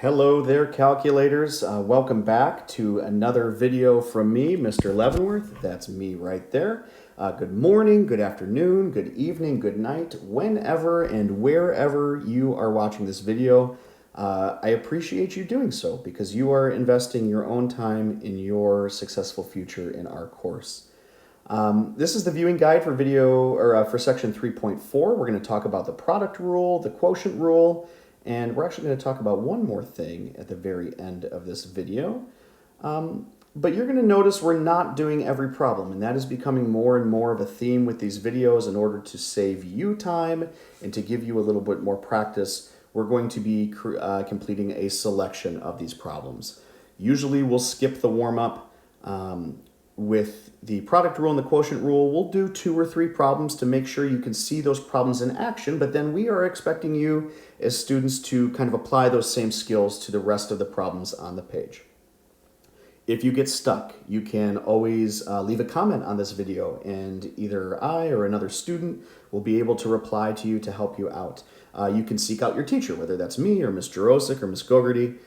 Hello there, calculators. Welcome back to another video from me, Mr. Leavenworth. That's me right there. Good morning, good afternoon, good evening, good night, whenever and wherever you are watching this video. I appreciate you doing so because you are investing your own time in your successful future in our course. This is the viewing guide for for section 3.4. We're going to talk about the product rule, the quotient rule, and we're actually going to talk about one more thing at the very end of this video. But you're going to notice we're not doing every problem, and that is becoming more and more of a theme with these videos. In order to save you time and to give you a little bit more practice, we're going to be completing a selection of these problems. Usually we'll skip the warm-up. With the product rule and the quotient rule, we'll do 2 or 3 problems to make sure you can see those problems in action, but then we are expecting you as students to kind of apply those same skills to the rest of the problems on the page. If you get stuck, you can always leave a comment on this video, and either I or another student will be able to reply to you to help you out. You can seek out your teacher, whether that's me or Ms. Jurosic or Ms. Gogarty.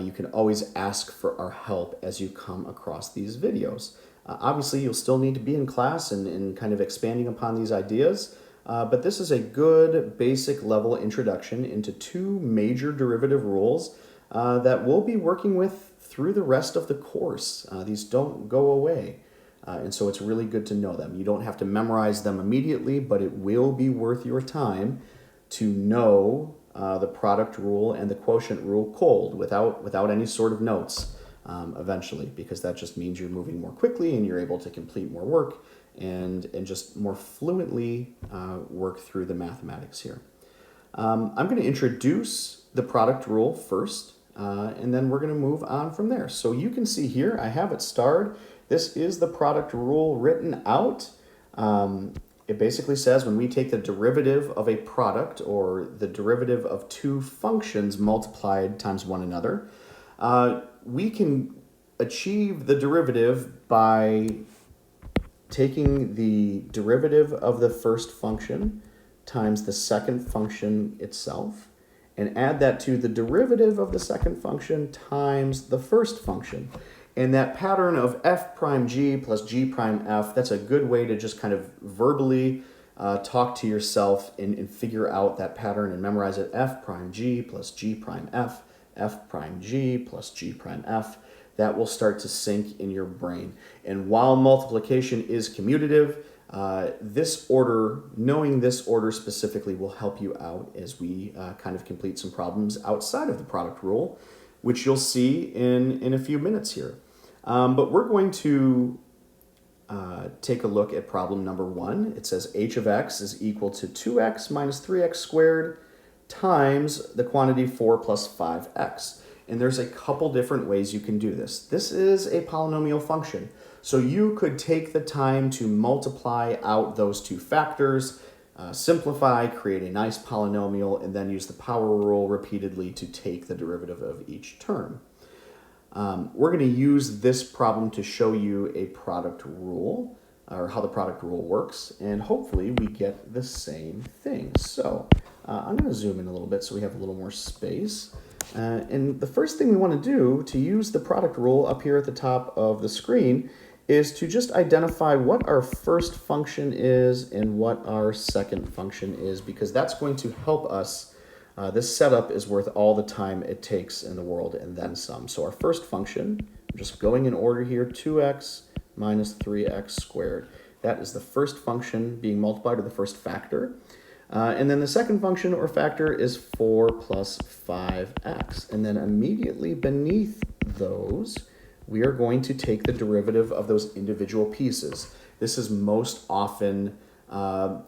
You can always ask for our help as you come across these videos. Obviously, you'll still need to be in class and kind of expanding upon these ideas, but this is a good basic level introduction into 2 major derivative rules that we'll be working with through the rest of the course. These don't go away, and so it's really good to know them. You don't have to memorize them immediately, but it will be worth your time to know the product rule and the quotient rule cold without any sort of notes. Eventually, because that just means you're moving more quickly and you're able to complete more work and just more fluently work through the mathematics here. I'm going to introduce the product rule first, and then we're going to move on from there. So you can see here, I have it starred. This is the product rule written out. It basically says when we take the derivative of a product or the derivative of 2 functions multiplied times one another, we can achieve the derivative by taking the derivative of the first function times the second function itself and add that to the derivative of the second function times the first function. And that pattern of f prime g plus g prime f, that's a good way to just kind of verbally talk to yourself and figure out that pattern and memorize it. F prime g plus g prime f. F prime g plus g prime f. That will start to sink in your brain. And while multiplication is commutative, this order, knowing this order specifically, will help you out as we kind of complete some problems outside of the product rule, which you'll see in a few minutes here. But we're going to take a look at problem number 1. It says h of x is equal to 2x minus 3x squared times the quantity 4 plus 5x. And there's a couple different ways you can do this. This is a polynomial function, so you could take the time to multiply out those 2 factors, simplify, create a nice polynomial, and then use the power rule repeatedly to take the derivative of each term. We're going to use this problem to show you a product rule, or how the product rule works, and hopefully we get the same thing. So I'm going to zoom in a little bit so we have a little more space. And the first thing we want to do to use the product rule up here at the top of the screen is to just identify what our first function is and what our second function is, because that's going to help us. This setup is worth all the time it takes in the world and then some. So our first function, I'm just going in order here, 2x minus 3x squared. That is the first function being multiplied, or the first factor. And then the second function or factor is 4 plus 5x. And then immediately beneath those, we are going to take the derivative of those individual pieces. This is most often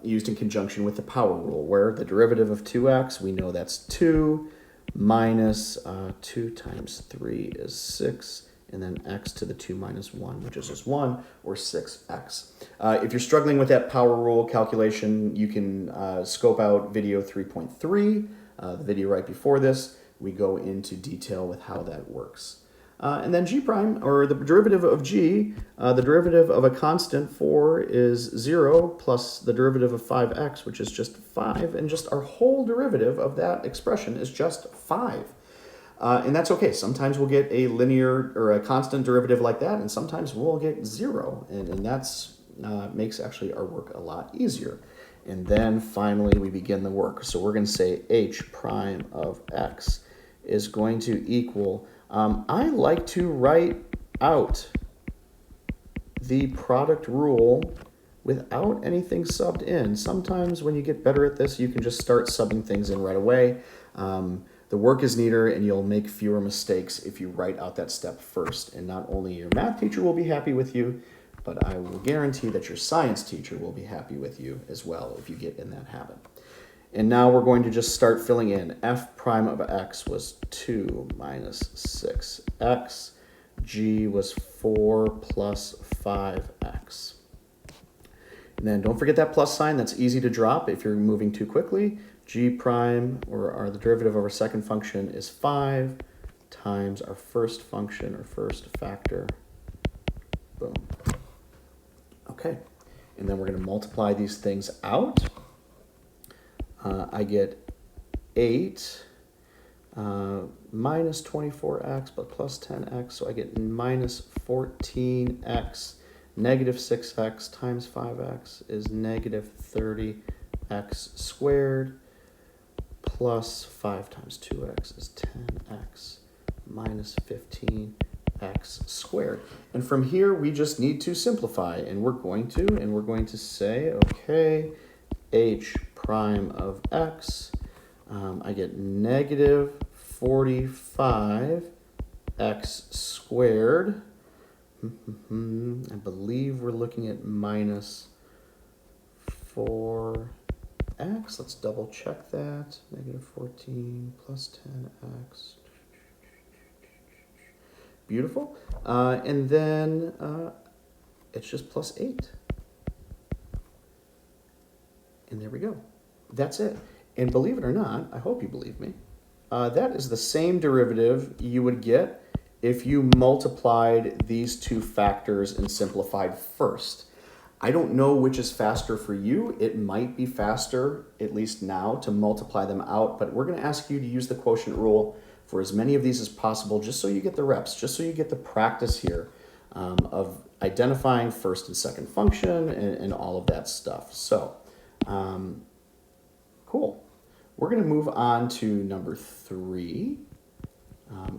used in conjunction with the power rule, where the derivative of 2x, we know that's 2, minus 2 times 3 is 6, and then x to the 2 minus 1, which is just 1, or 6x. If you're struggling with that power rule calculation, you can scope out video 3.3, the video right before this. We go into detail with how that works. And then g prime, or the derivative of g, the derivative of a constant 4 is 0 plus the derivative of 5x, which is just 5, and just our whole derivative of that expression is just 5. And that's okay. Sometimes we'll get a linear or a constant derivative like that, and sometimes we'll get 0. And that's makes actually our work a lot easier. And then finally we begin the work. So we're going to say h prime of x is going to equal, I like to write out the product rule without anything subbed in. Sometimes when you get better at this, you can just start subbing things in right away. The work is neater and you'll make fewer mistakes if you write out that step first. And not only your math teacher will be happy with you, but I will guarantee that your science teacher will be happy with you as well if you get in that habit. And now we're going to just start filling in. F prime of x was 2 minus 6x. G was 4 plus 5x. And then don't forget that plus sign. That's easy to drop if you're moving too quickly. G prime, or the derivative of our second function, is 5 times our first function, or first factor. Boom. Okay. And then we're going to multiply these things out. I get 8 minus 24x, but plus 10x, so I get minus 14x. Negative 6x times 5x is negative 30x squared, plus 5 times 2x is 10x minus 15x squared. And from here, we just need to simplify, and we're going to say, okay, h prime of x, I get negative 45x squared. I believe we're looking at minus 4x. Let's double check that. Negative 14 plus 10x. Beautiful. And then it's just plus 8. And there we go. That's it. And believe it or not, I hope you believe me, that is the same derivative you would get if you multiplied these two factors and simplified first. I don't know which is faster for you. It might be faster, at least now, to multiply them out, but we're going to ask you to use the quotient rule for as many of these as possible, just so you get the reps, just so you get the practice here of identifying first and second function and all of that stuff. So, cool. We're going to move on to number 3.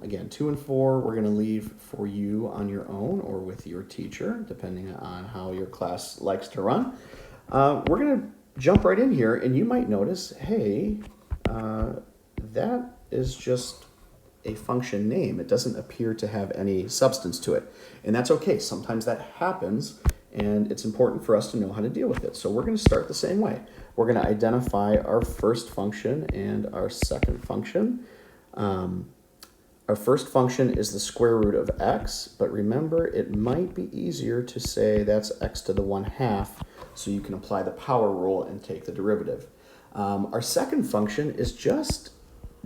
Again, 2 and 4, we're going to leave for you on your own or with your teacher, depending on how your class likes to run. We're going to jump right in here, and you might notice, hey, that is just a function name. It doesn't appear to have any substance to it. And that's okay. Sometimes that happens, and it's important for us to know how to deal with it. So we're going to start the same way. We're going to identify our first function and our second function. Our first function is the square root of x, but remember, it might be easier to say that's x to the 1/2, so you can apply the power rule and take the derivative. Our second function is just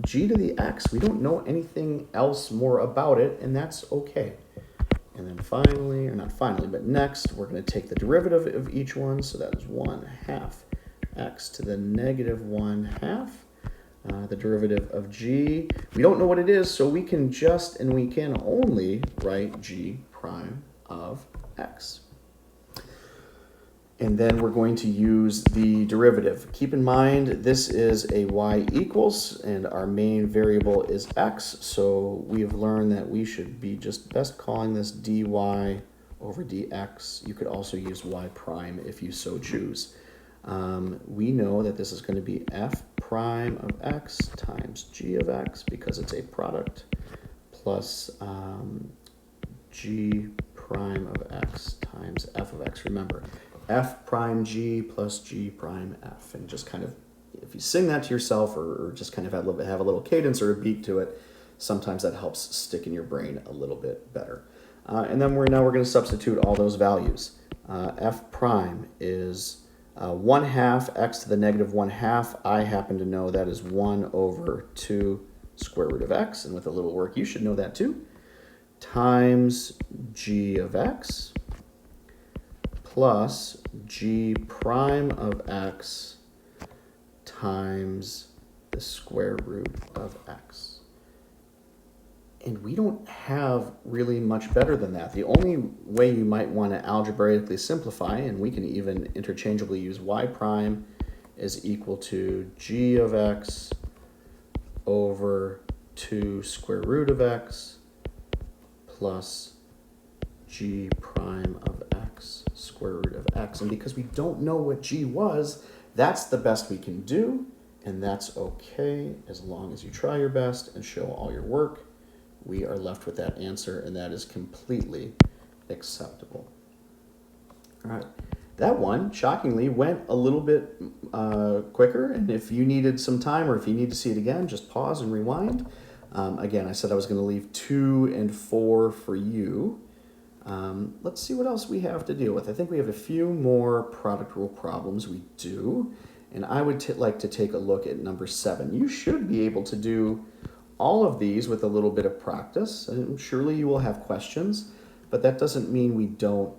g to the x. We don't know anything else more about it, and that's okay. And then finally, or not finally, but next, we're going to take the derivative of each one, so that is 1/2 x to the negative 1/2. The derivative of g, we don't know what it is, so we can just, and we can only write g prime of x. And then we're going to use the derivative. Keep in mind, this is a y equals, and our main variable is x, so we have learned that we should be just best calling this dy over dx. You could also use y prime if you so choose. We know that this is going to be f prime of x times g of x, because it's a product, plus g prime of x times f of x. Remember, f prime g plus g prime f. And just kind of, if you sing that to yourself, or just kind of have a little cadence or a beat to it, sometimes that helps stick in your brain a little bit better. And then we're going to substitute all those values. F prime is 1/2 x to the negative 1/2. I happen to know that is 1 over 2 square root of x, and with a little work you should know that too, times g of x plus g prime of x times the square root of x. And we don't have really much better than that. The only way you might want to algebraically simplify, and we can even interchangeably use y prime is equal to g of x over 2 square root of x plus g prime of x square root of x. And because we don't know what g was, that's the best we can do, and that's okay as long as you try your best and show all your work. We are left with that answer, and that is completely acceptable. All right, that one, shockingly, went a little bit quicker, and if you needed some time or if you need to see it again, just pause and rewind. Again, I said I was going to leave 2 and 4 for you. Let's see what else we have to deal with. I think we have a few more product rule problems we do, and I would like to take a look at number 7. You should be able to do all of these with a little bit of practice, and surely you will have questions, but that doesn't mean we don't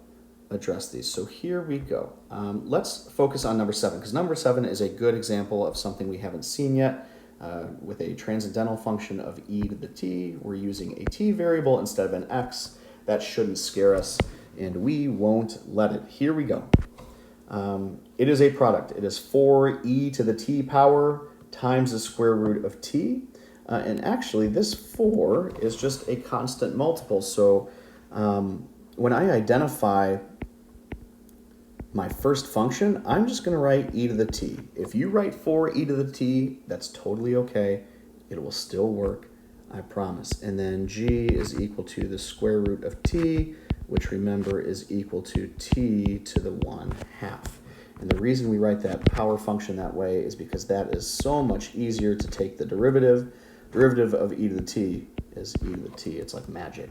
address these. So here we go. Let's focus on number 7, because number 7 is a good example of something we haven't seen yet. With a transcendental function of e to the t, we're using a t variable instead of an x. That shouldn't scare us, and we won't let it. Here we go. It is a product. It is 4e to the t power times the square root of t. And actually, this 4 is just a constant multiple. So when I identify my first function, I'm just going to write e to the t. If you write 4e to the t, that's totally okay. It will still work, I promise. And then g is equal to the square root of t, which remember is equal to t to the 1/2. And the reason we write that power function that way is because that is so much easier to take the derivative. Derivative of e to the t is e to the t. It's like magic.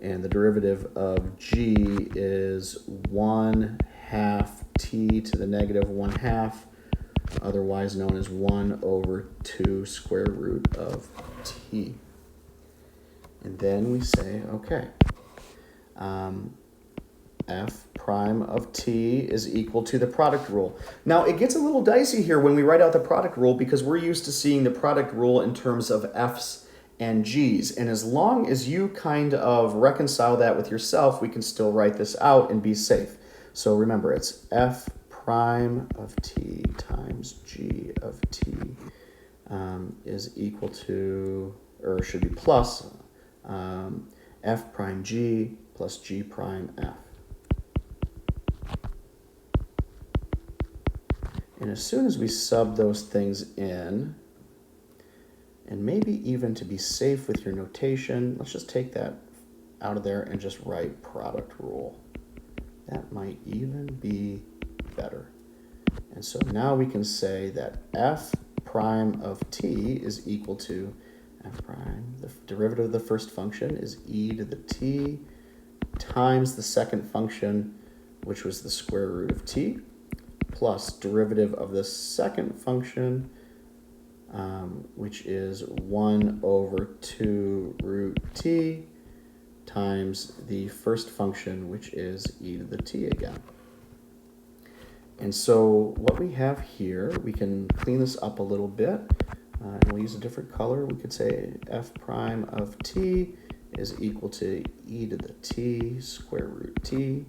And the derivative of g is 1/2 t to the negative 1/2, otherwise known as 1 over 2 square root of t. And then we say, okay, f prime of t is equal to the product rule. Now, it gets a little dicey here when we write out the product rule because we're used to seeing the product rule in terms of f's and g's. And as long as you kind of reconcile that with yourself, we can still write this out and be safe. So remember, it's f prime of t times g of t is equal to, or should be plus, f prime g plus g prime f. And as soon as we sub those things in, and maybe even to be safe with your notation, let's just take that out of there and just write product rule. That might even be better. And so now we can say that f prime of t is equal to f prime, the derivative of the first function is e to the t times the second function, which was the square root of t, plus derivative of the second function, which is 1 over 2 root t, times the first function, which is e to the t again. And so what we have here, we can clean this up a little bit, and we'll use a different color. We could say f prime of t is equal to e to the t square root t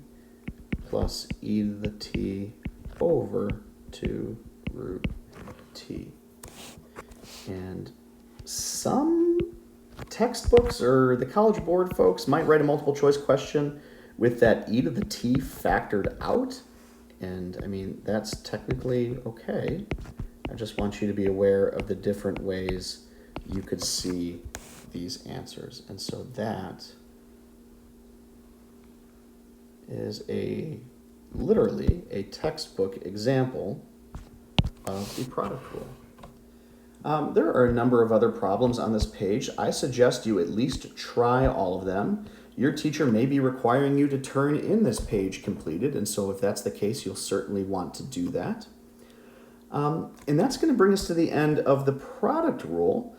plus e to the t over 2 root t. And some textbooks or the College Board folks might write a multiple choice question with that e to the t factored out. And I mean, that's technically okay. I just want you to be aware of the different ways you could see these answers. And so that is literally a textbook example of the product rule. There are a number of other problems on this page. I suggest you at least try all of them. Your teacher may be requiring you to turn in this page completed, and so if that's the case, you'll certainly want to do that. And that's going to bring us to the end of the product rule.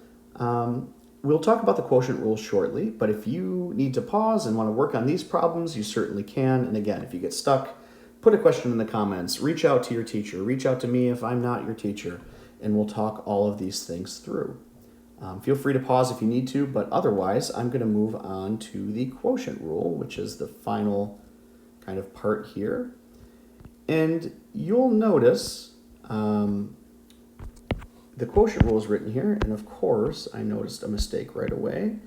We'll talk about the quotient rule shortly, but if you need to pause and want to work on these problems, you certainly can. And again, if you get stuck, put a question in the comments, reach out to your teacher, reach out to me if I'm not your teacher, and we'll talk all of these things through. Feel free to pause if you need to, but otherwise I'm going to move on to the quotient rule, which is the final kind of part here. And you'll notice the quotient rule is written here, and of course I noticed a mistake right away.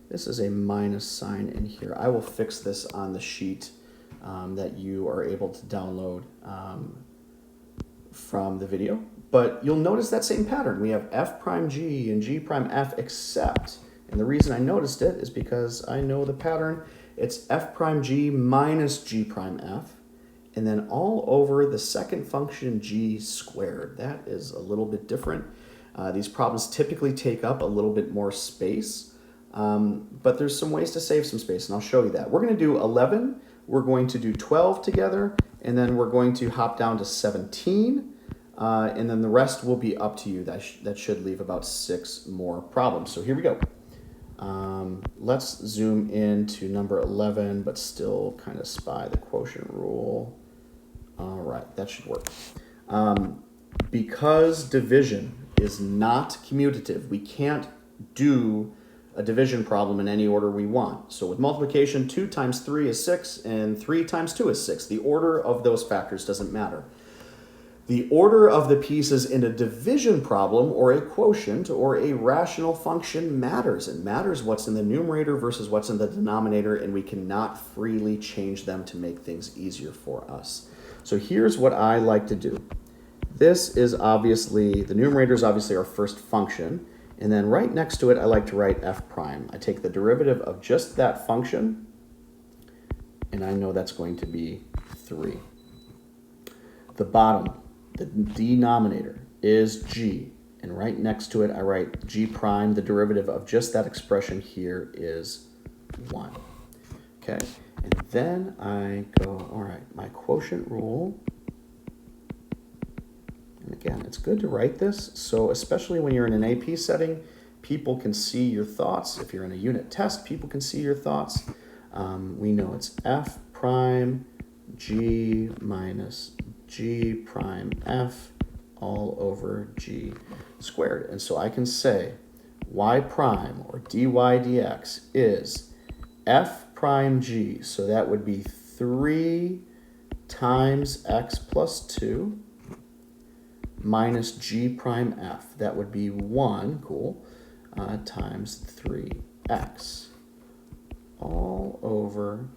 This is a minus sign in here. I will fix this on the sheet that you are able to download from the video. But you'll notice that same pattern. We have f prime g and g prime f except, and the reason I noticed it is because I know the pattern. It's f prime g minus g prime f, and then all over the second function g squared. That is a little bit different. These problems typically take up a little bit more space, but there's some ways to save some space, and I'll show you that. We're going to do 11, we're going to do 12 together, and then we're going to hop down to 17, and then the rest will be up to you. That should leave about 6 more problems. So here we go. Let's zoom in to number 11, but still kind of spy the quotient rule. All right, that should work. Because division is not commutative, we can't do a division problem in any order we want. So with multiplication, 2 times 3 is 6, and 3 times 2 is 6. The order of those factors doesn't matter. The order of the pieces in a division problem or a quotient or a rational function matters. It matters what's in the numerator versus what's in the denominator, and we cannot freely change them to make things easier for us. So here's what I like to do. This is obviously, the numerator is obviously our first function, and then right next to it I like to write f prime. I take the derivative of just that function, and I know that's going to be 3. The bottom, the denominator, is g, and right next to it I write g prime. The derivative of just that expression here is 1. Okay, and then I go, all right, my quotient rule, and again, it's good to write this, so especially when you're in an AP setting, people can see your thoughts. If you're in a unit test, people can see your thoughts. We know it's f prime g minus g prime f all over g squared. And so I can say y prime, or dy dx, is f prime g, so that would be 3 times x plus 2 minus g prime f, that would be 1, cool, times 3x, all over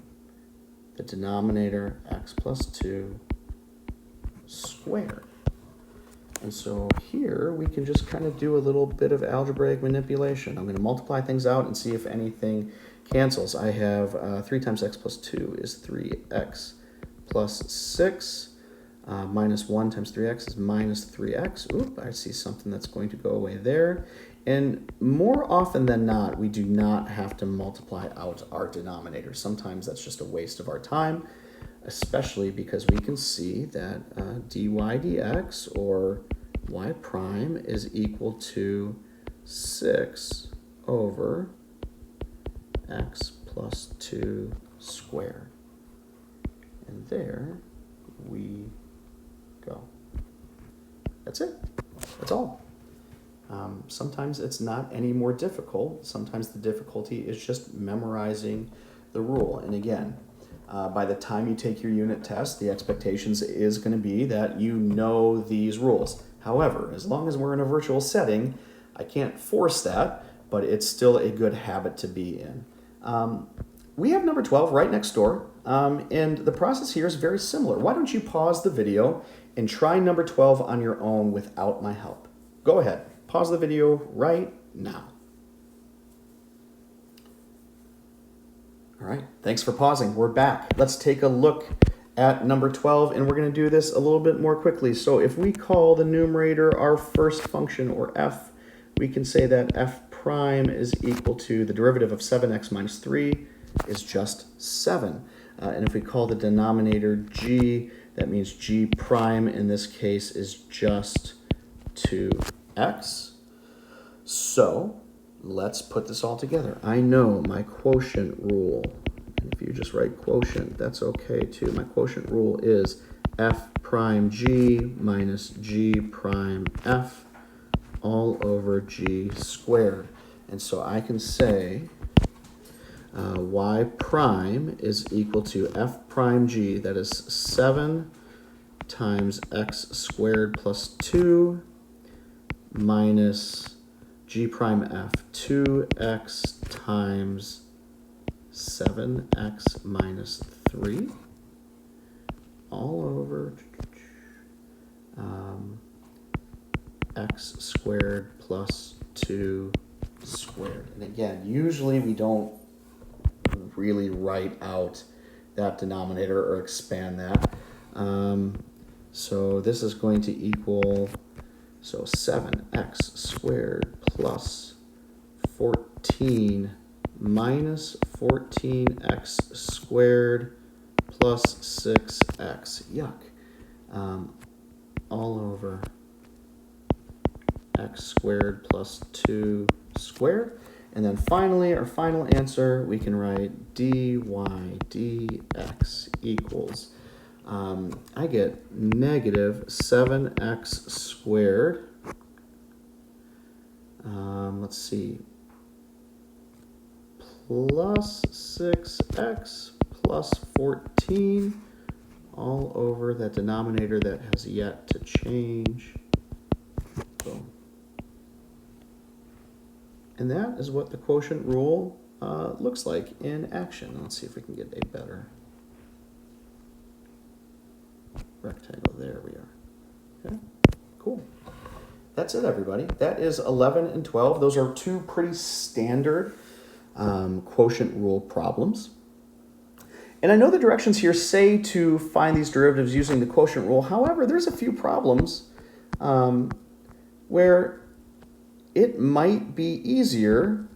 the denominator x plus 2 squared. And so here we can just kind of do a little bit of algebraic manipulation. I'm going to multiply things out and see if anything cancels. I have 3 times x plus 2 is 3x plus 6. Minus 1 times 3x is minus 3x. Oop, I see something that's going to go away there. And more often than not, we do not have to multiply out our denominator. Sometimes that's just a waste of our time, especially because we can see that dy dx, or y prime, is equal to 6 over x plus 2 squared. And there we go. That's it. That's all. Sometimes it's not any more difficult. Sometimes the difficulty is just memorizing the rule. And again, by the time you take your unit test, the expectations is going to be that you know these rules. However, as long as we're in a virtual setting, I can't force that, but it's still a good habit to be in. We have number 12 right next door, and the process here is very similar. Why don't you pause the video and try number 12 on your own without my help? Go ahead. Pause the video right now. All right, thanks for pausing. We're back. Let's take a look at number 12, and we're going to do this a little bit more quickly. So if we call the numerator our first function, or f, we can say that f prime is equal to the derivative of 7x minus 3 is just 7. And if we call the denominator g, that means g prime in this case is just 2x. So let's put this all together. I know my quotient rule, and if you just write quotient, that's okay too. My quotient rule is f prime g minus g prime f all over g squared. And so I can say y prime is equal to f prime g, that is 7 times x squared plus 2 minus g prime f, 2x times 7x minus 3 all over x squared plus 2 squared. And again, usually we don't really write out that denominator or expand that. So this is going to equal, so 7x squared plus 14 minus 14x squared plus 6x, yuck, all over x squared plus 2 squared. And then finally, our final answer, we can write dy dx equals, I get negative 7x squared, let's see, plus 6x plus 14 all over that denominator that has yet to change. Boom. And that is what the quotient rule looks like in action. Let's see if we can get a better rectangle. There we are. Okay, cool. That's it, everybody. That is 11 and 12. Those are two pretty standard quotient rule problems. And I know the directions here say to find these derivatives using the quotient rule. However, there's a few problems where it might be easier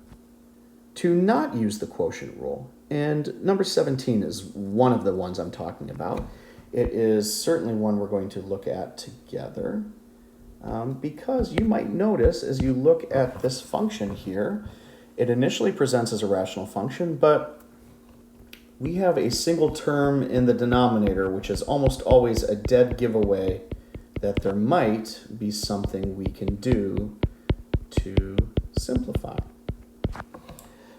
to not use the quotient rule. And number 17 is one of the ones I'm talking about. It is certainly one we're going to look at together because you might notice as you look at this function here, it initially presents as a rational function, but we have a single term in the denominator, which is almost always a dead giveaway that there might be something we can do to simplify.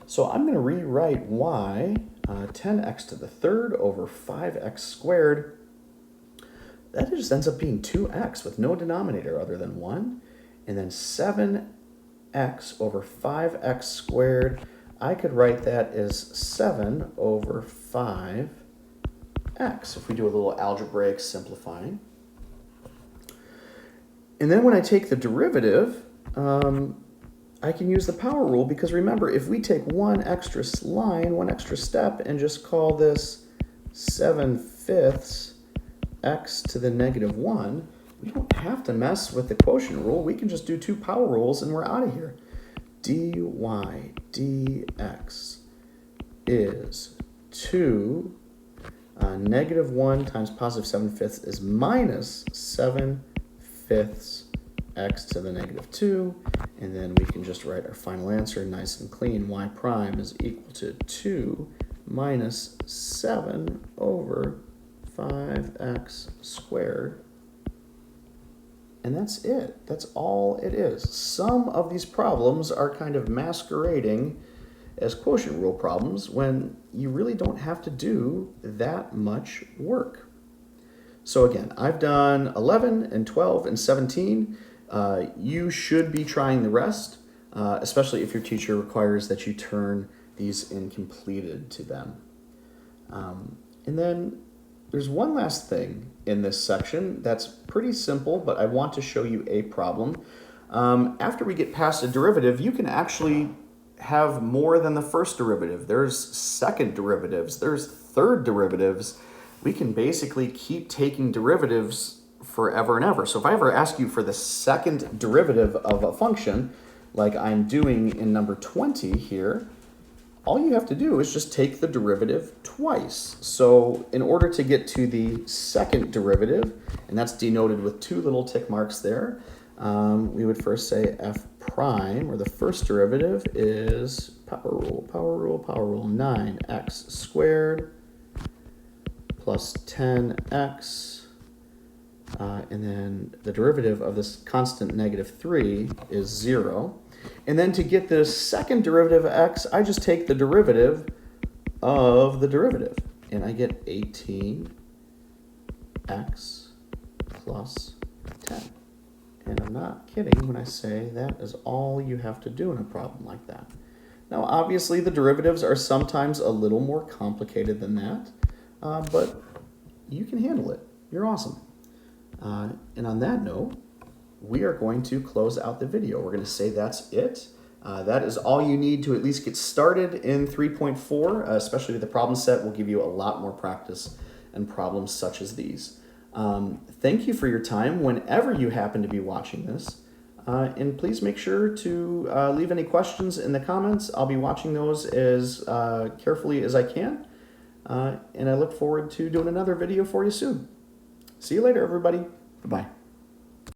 So I'm going to rewrite y 10x to the third over 5x squared. That just ends up being 2x with no denominator other than 1. And then 7x over 5x squared. I could write that as 7 over 5x if we do a little algebraic simplifying. And then when I take the derivative, I can use the power rule because remember, if we take one extra line, one extra step, and just call this 7/5 x to the negative 1, we don't have to mess with the quotient rule. We can just do two power rules and we're out of here. Dy dx is 2 negative 1 times positive 7/5 is minus 7/5 x to the negative 2, and then we can just write our final answer nice and clean. Y prime is equal to 2 minus 7 over 5x squared. And that's it. That's all it is. Some of these problems are kind of masquerading as quotient rule problems when you really don't have to do that much work. So again, I've done 11 and 12 and 17. You should be trying the rest, especially if your teacher requires that you turn these in completed to them. And then there's one last thing in this section that's pretty simple, but I want to show you a problem. After we get past a derivative, you can actually have more than the first derivative. There's second derivatives, there's third derivatives. We can basically keep taking derivatives forever and ever. So if I ever ask you for the second derivative of a function, like I'm doing in number 20 here, all you have to do is just take the derivative twice. So in order to get to the second derivative, and that's denoted with two little tick marks there, we would first say f prime, or the first derivative is power rule, 9x squared plus 10x and then the derivative of this constant -3 is 0. And then to get the second derivative of x, I just take the derivative of the derivative, and I get 18x plus 10. And I'm not kidding when I say that is all you have to do in a problem like that. Now, obviously, the derivatives are sometimes a little more complicated than that, but you can handle it. You're awesome. And on that note, we are going to close out the video. We're going to say that's it. That is all you need to at least get started in 3.4, especially with the problem set. Will give you a lot more practice and problems such as these. Thank you for your time whenever you happen to be watching this. And please make sure to leave any questions in the comments. I'll be watching those as carefully as I can. And I look forward to doing another video for you soon. See you later, everybody. Bye-bye.